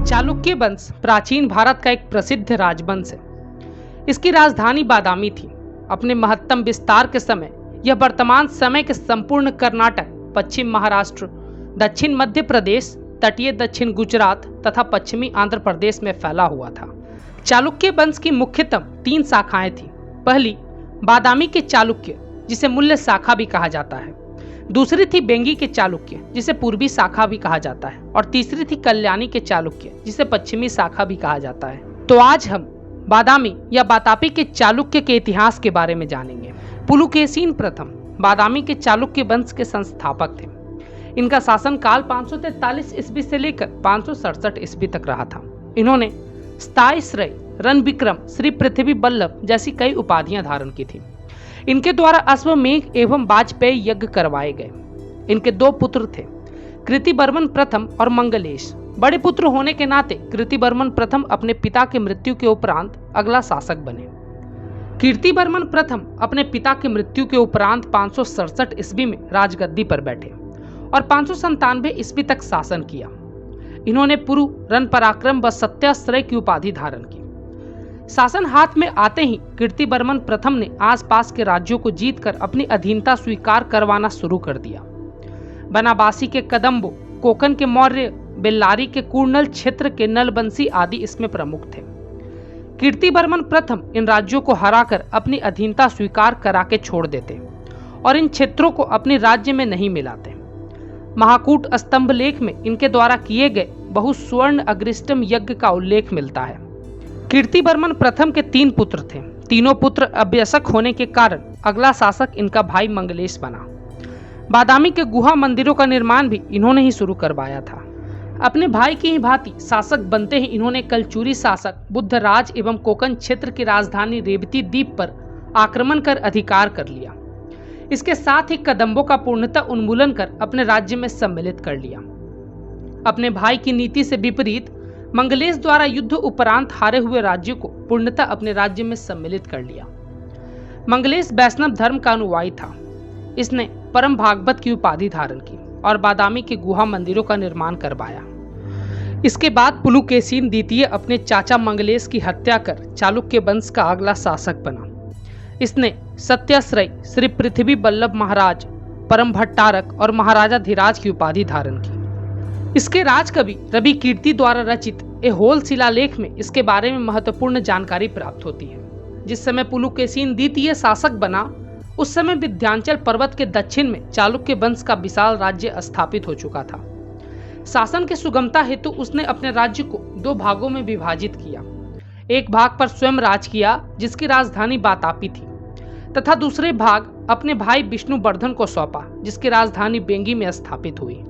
चालुक्य वंश प्राचीन भारत का एक प्रसिद्ध राजवंश है। इसकी राजधानी बादामी थी। अपने महत्तम विस्तार के समय यह वर्तमान समय के संपूर्ण कर्नाटक, पश्चिम महाराष्ट्र, दक्षिण मध्य प्रदेश, तटीय दक्षिण गुजरात तथा पश्चिमी आंध्र प्रदेश में फैला हुआ था। चालुक्य वंश की मुख्यतम 3 शाखाएं थीं। पहली बादामी के चालुक्य, जिसे मूल्य शाखा भी कहा जाता है। दूसरी थी बेंगी के चालुक्य, जिसे पूर्वी शाखा भी कहा जाता है। और तीसरी थी कल्याणी के चालुक्य, जिसे पश्चिमी शाखा भी कहा जाता है। तो आज हम बादामी या बातापी के चालुक्य के इतिहास के बारे में जानेंगे। पुलुकेशिन प्रथम बादामी के चालुक्य वंश के संस्थापक थे। इनका शासनकाल 543 ईस्वी से लेकर 567 ईस्वी तक रहा था। इन्होंने स्थायी श्रेय, रणविक्रम, श्री पृथ्वी बल्लभ जैसी कई उपाधियां धारण की थी। इनके द्वारा अश्वमेघ एवं वाजपेयी यज्ञ करवाए गए। इनके 2 पुत्र थे, कृतिवर्मन प्रथम और मंगलेश। बड़े पुत्र होने के नाते कृतिवर्मन प्रथम अपने पिता के मृत्यु के उपरांत अगला शासक बने। कीर्तिवर्मन प्रथम अपने पिता की मृत्यु के उपरांत 567 ईस्वी में राजगद्दी पर बैठे और 597 ईस्वी तक शासन किया। इन्होंने पुरु, रण पराक्रम व सत्याश्रय की उपाधि धारण की। शासन हाथ में आते ही कीर्तिवर्मन प्रथम ने आसपास के राज्यों को जीतकर अपनी अधीनता स्वीकार करवाना शुरू कर दिया। बनाबासी के कदम्बों, कोकन के मौर्य, बेल्लारी के कुर्नल क्षेत्र के नलबंसी आदि इसमें प्रमुख थे। कीर्तिवर्मन प्रथम इन राज्यों को हराकर अपनी अधीनता स्वीकार करा के छोड़ देते और इन क्षेत्रों को अपने राज्य में नहीं मिलाते। महाकूट स्तंभ लेख में इनके द्वारा किए गए बहुस्वर्ण अग्रिष्टम यज्ञ का उल्लेख मिलता है। कीर्तिवर्मन प्रथम के 3 पुत्र थे। तीनों पुत्र अभ्यसक होने के कारण अगला शासक इनका भाई मंगलेश बना। बादामी के गुहा मंदिरों का निर्माण भी इन्होंने ही शुरू करवाया था। अपने भाई की ही भांति शासक बनते ही इन्होंने कलचुरी शासक बुद्धराज एवं कोकन क्षेत्र की राजधानी रेवती द्वीप पर आक्रमण कर अधिकार कर लिया। इसके साथ ही कदम्बों का पूर्णतः उन्मूलन कर अपने राज्य में सम्मिलित कर लिया। अपने भाई की नीति से विपरीत मंगलेश द्वारा युद्ध उपरांत हारे हुए राज्यों को पूर्णतः अपने राज्य में सम्मिलित कर लिया। मंगलेश वैष्णव धर्म का अनुयायी था। इसने परम भागवत की उपाधि धारण की और बादामी के गुहा मंदिरों का निर्माण करवाया। इसके बाद पुलुकेशिन द्वितीय अपने चाचा मंगलेश की हत्या कर चालुक्य वंश का अगला शासक बना। इसने सत्याश्रय, श्री पृथ्वी बल्लभ महाराज, परम भट्टारक और महाराजा धीराज की उपाधि धारण की। इसके राजकवि रवि कीर्ति द्वारा रचित ए होल शिलालेख में इसके बारे में महत्वपूर्ण जानकारी प्राप्त होती है। जिस समय पुलुकेशिन द्वितीय शासक बना, उस समय विंध्याचल पर्वत के दक्षिण में चालुक्य वंश का विशाल राज्य स्थापित हो चुका था। शासन की सुगमता हेतु उसने अपने राज्य को 2 भागों में विभाजित किया। एक भाग पर स्वयं राज किया, जिसकी राजधानी बातापी थी, तथा दूसरे भाग अपने भाई विष्णुवर्धन को सौंपा, जिसकी राजधानी बेंगी में स्थापित हुई।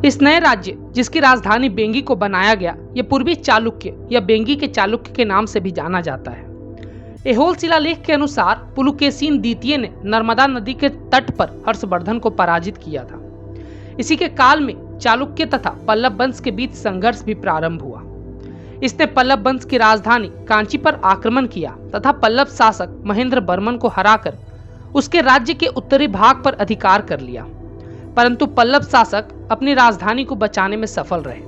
इस नए राज्य, जिसकी राजधानी बेंगी को बनाया गया, यह पूर्वी चालुक्य या बेंगी के चालुक्य के नाम से भी जाना जाता है। एहोल शिलालेख के अनुसार पुलुकेशिन द्वितीय ने नर्मदा नदी के तट पर हर्षवर्धन को पराजित किया था। इसी के काल में चालुक्य तथा पल्लव वंश के बीच संघर्ष भी प्रारंभ हुआ। इसने पल्लव वंश की राजधानी कांची पर आक्रमण किया तथा पल्लव शासक महेंद्र वर्मन को हराकर उसके राज्य के उत्तरी भाग पर अधिकार कर लिया, परंतु पल्लव शासक अपनी राजधानी को बचाने में सफल रहे।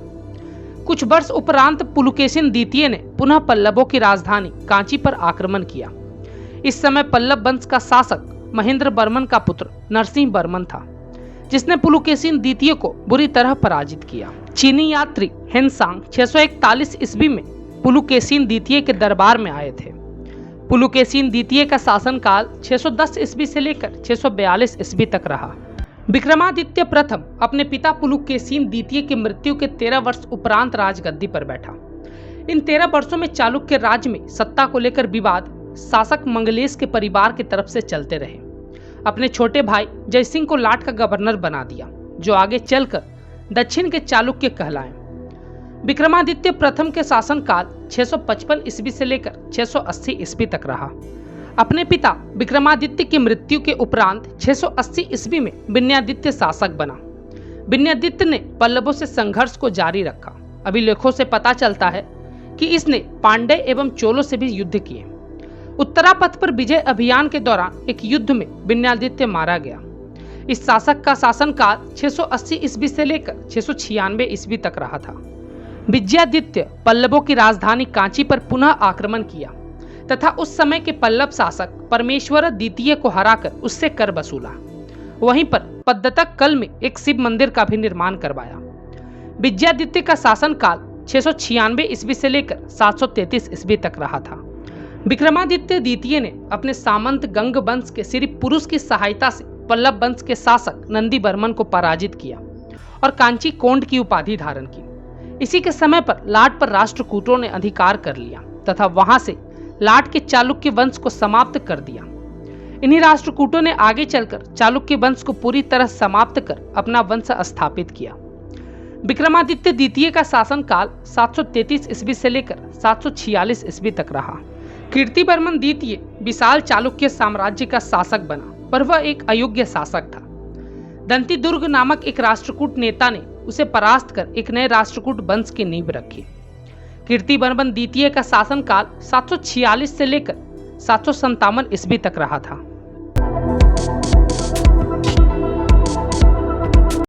कुछ वर्ष उपरांत पुलुकेशिन द्वितीय ने पुनः पल्लवों की राजधानी कांची पर आक्रमण किया। इस समय पल्लव वंश का शासक महेंद्र वर्मन का पुत्र नरसिंह वर्मन था, जिसने पुलुकेशिन द्वितीय को बुरी तरह पराजित किया। चीनी यात्री हेनसांग 641 ईस्वी में पुलुकेशिन द्वितीय के दरबार में आए थे। पुलुकेशिन द्वितीय का शासनकाल 610 ईस्वी से लेकर 642 ईस्वी तक रहा। विक्रमादित्य प्रथम अपने पिता पुलुकेशिन द्वितीय की मृत्यु के 13 वर्ष उपरांत राजगद्दी पर बैठा। इन 13 वर्षों में चालुक्य राज्य में सत्ता को लेकर विवाद शासक मंगलेश के परिवार की तरफ से चलते रहे। अपने छोटे भाई जयसिंह को लाट का गवर्नर बना दिया, जो आगे चलकर दक्षिण के चालुक्य कहलाए। विक्रमादित्य प्रथम के शासनकाल 655 ईस्वी से लेकर 680 ईस्वी तक रहा। अपने पिता विक्रमादित्य की मृत्यु के उपरांत 680 ईस्वी में विनयादित्य शासक बना। विनयादित्य ने पल्लवों से संघर्ष को जारी रखा। अभिलेखों से पता चलता है कि इसने पांडे एवं चोलों से भी युद्ध किए। उत्तरापथ पर विजय अभियान के दौरान एक युद्ध में विनयादित्य मारा गया। इस शासक का शासनकाल 680 ईस्वी से लेकर 696 ईस्वी तक रहा था। विजयादित्य पल्लवों की राजधानी कांची पर पुनः आक्रमण किया तथा उस समय के पल्लव शासक परमेश्वर द्वितीय को हराकर उससे कर वसूला। वहीं पर पद्दतक कल में एक शिव मंदिर का भी निर्माण करवाया। विजयादित्य का शासनकाल 696 ईस्वी से लेकर 733 ईस्वी तक रहा था। विक्रमादित्य द्वितीय ने अपने सामंत गंग वंश के श्री पुरुष की सहायता से पल्लव वंश के शासक नंदी वर्मन को पराजित किया और कांची कोंड की उपाधि धारण की। इसी के समय पर लाट पर राष्ट्रकूटों ने अधिकार कर लिया तथा वहां से लाट के चालुक्य वंश को समाप्त कर दिया। इन्हीं राष्ट्रकूटों ने आगे चलकर चालुक्य वंश को पूरी तरह समाप्त कर अपना वंश स्थापित किया। विक्रमादित्य द्वितीय का शासनकाल 733 ईस्वी से लेकर 746 ईस्वी तक रहा। कीर्तिवर्मन द्वितीय विशाल चालुक्य साम्राज्य का शासक बना, पर वह एक अयोग्य शासक था। दंतिदुर्ग नामक एक राष्ट्रकूट नेता ने उसे परास्त कर एक नए राष्ट्रकूट वंश की नींव रखी। कीर्तिवर्मन द्वितीय का शासनकाल 746 से लेकर 757 ईस्वी तक रहा था।